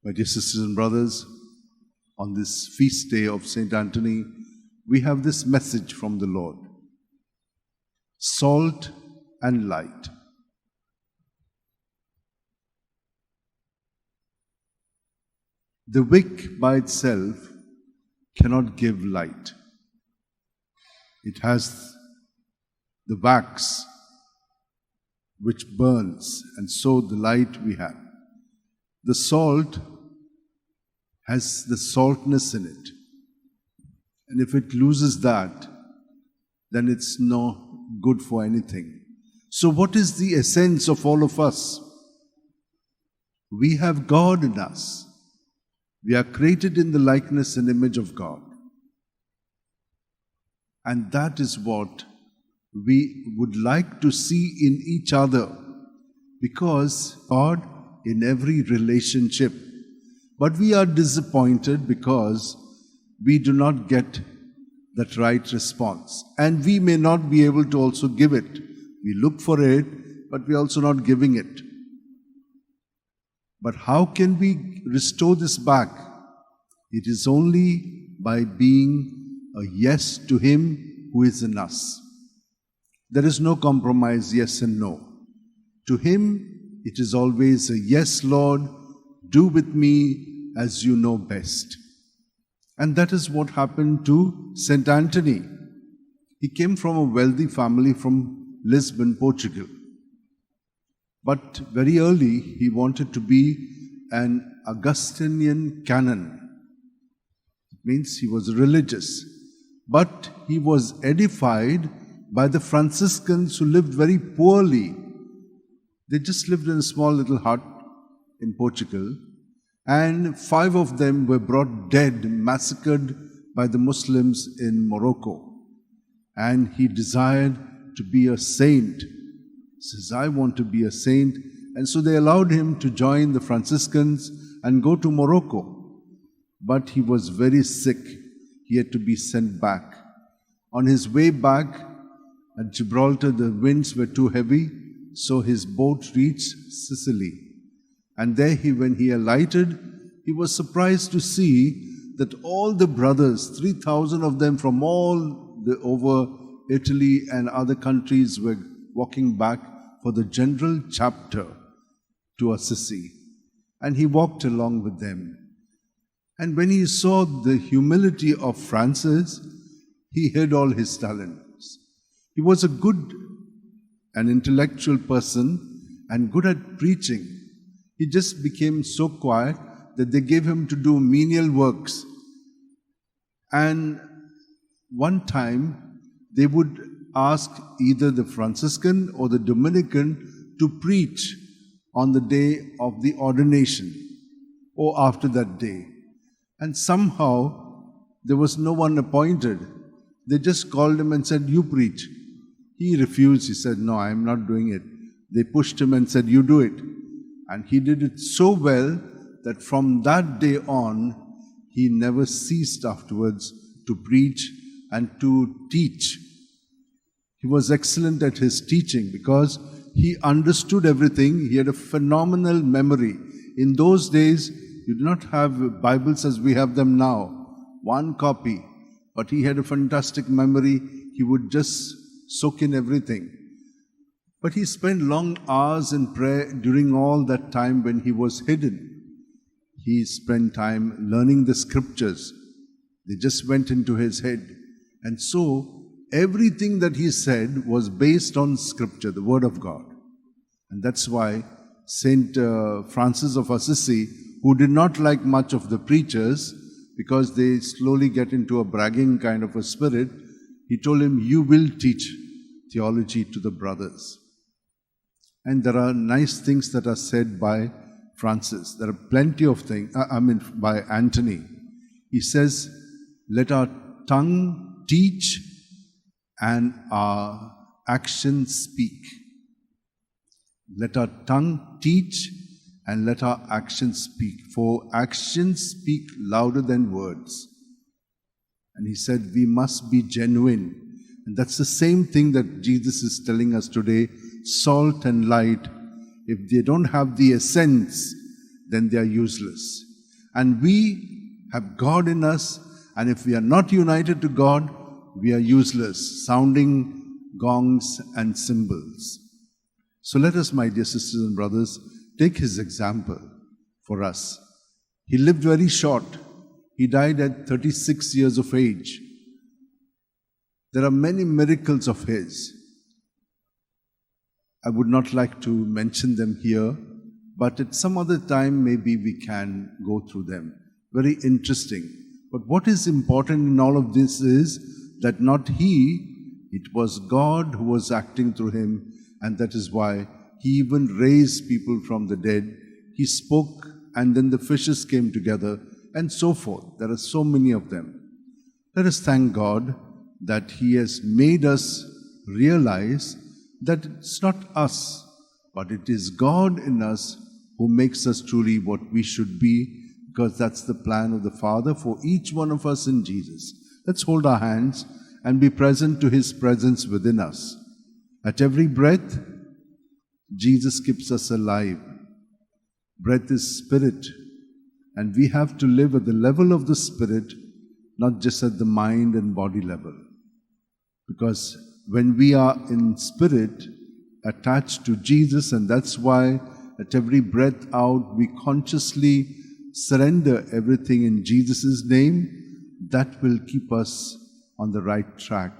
My dear sisters and brothers, on this feast day of St. Anthony, we have this message from the Lord: salt and light. The wick by itself cannot give light. It has the wax which burns, and so the light we have. The salt has the saltness in it. And if it loses that, then it's no good for anything. So what is the essence of all of us? We have God in us. We are created in the likeness and image of God. And that is what we would like to see in each other, because God in every relationship. But we are disappointed because we do not get that right response. And we may not be able to also give it. We look for it, but we are also not giving it. But how can we restore this back? It is only by being a yes to Him who is in us. There is no compromise, yes and no. To Him, it is always a yes, Lord, do with me as you know best. And that is what happened to St. Anthony. He came from a wealthy family from Lisbon, Portugal. But very early, he wanted to be an Augustinian canon. It means he was religious. But he was edified by the Franciscans who lived very poorly. They just lived in a small little hut in Portugal, and 5 of them were brought dead, massacred by the Muslims in Morocco. And he desired to be a saint. He says, I want to be a saint. And so they allowed him to join the Franciscans and go to Morocco. But he was very sick. He had to be sent back. On his way back at Gibraltar, the winds were too heavy, so his boat reached Sicily. And there when he alighted, he was surprised to see that all the brothers, 3,000 of them from over Italy and other countries, were walking back for the general chapter to Assisi. And he walked along with them. And when he saw the humility of Francis, he hid all his talents. He was a good and intellectual person and good at preaching. He just became so quiet that they gave him to do menial works. And one time they would ask either the Franciscan or the Dominican to preach on the day of the ordination or after that day. And somehow there was no one appointed. They just called him and said, you preach. He refused. He said, no, I am not doing it. They pushed him and said, you do it. And he did it so well that from that day on, he never ceased afterwards to preach and to teach. He was excellent at his teaching because he understood everything. He had a phenomenal memory. In those days, you did not have Bibles as we have them now, one copy. But he had a fantastic memory. He would just soak in everything. But he spent long hours in prayer during all that time when he was hidden. He spent time learning the scriptures. They just went into his head. And so, everything that he said was based on scripture, the word of God. And that's why Saint Francis of Assisi, who did not like much of the preachers, because they slowly get into a bragging kind of a spirit, he told him, you will teach theology to the brothers. And there are nice things that are said by Francis. There are plenty of things, by Anthony. He says, let our tongue teach and our actions speak. Let our tongue teach and let our actions speak. For actions speak louder than words. And he said, we must be genuine. And that's the same thing that Jesus is telling us today. Salt and light, if they don't have the essence, then they are useless. And we have God in us, and if we are not united to God, we are useless, sounding gongs and cymbals. So let us, my dear sisters and brothers, take his example for us. He lived very short. He died at 36 years of age. There are many miracles of his. I would not like to mention them here, but at some other time maybe we can go through them. Very interesting. But what is important in all of this is that not he, it was God who was acting through him, and that is why he even raised people from the dead. He spoke, and then the fishes came together, and so forth. There are so many of them. Let us thank God that he has made us realize that it's not us, but it is God in us who makes us truly what we should be, because that's the plan of the Father for each one of us in Jesus. Let's hold our hands and be present to his presence within us. At every breath, Jesus keeps us alive. Breath is spirit, and we have to live at the level of the spirit, not just at the mind and body level. Because when we are in spirit, attached to Jesus, and that's why at every breath out, we consciously surrender everything in Jesus' name, that will keep us on the right track.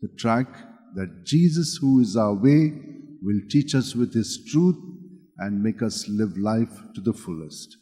The track that Jesus, who is our way, will teach us with his truth and make us live life to the fullest.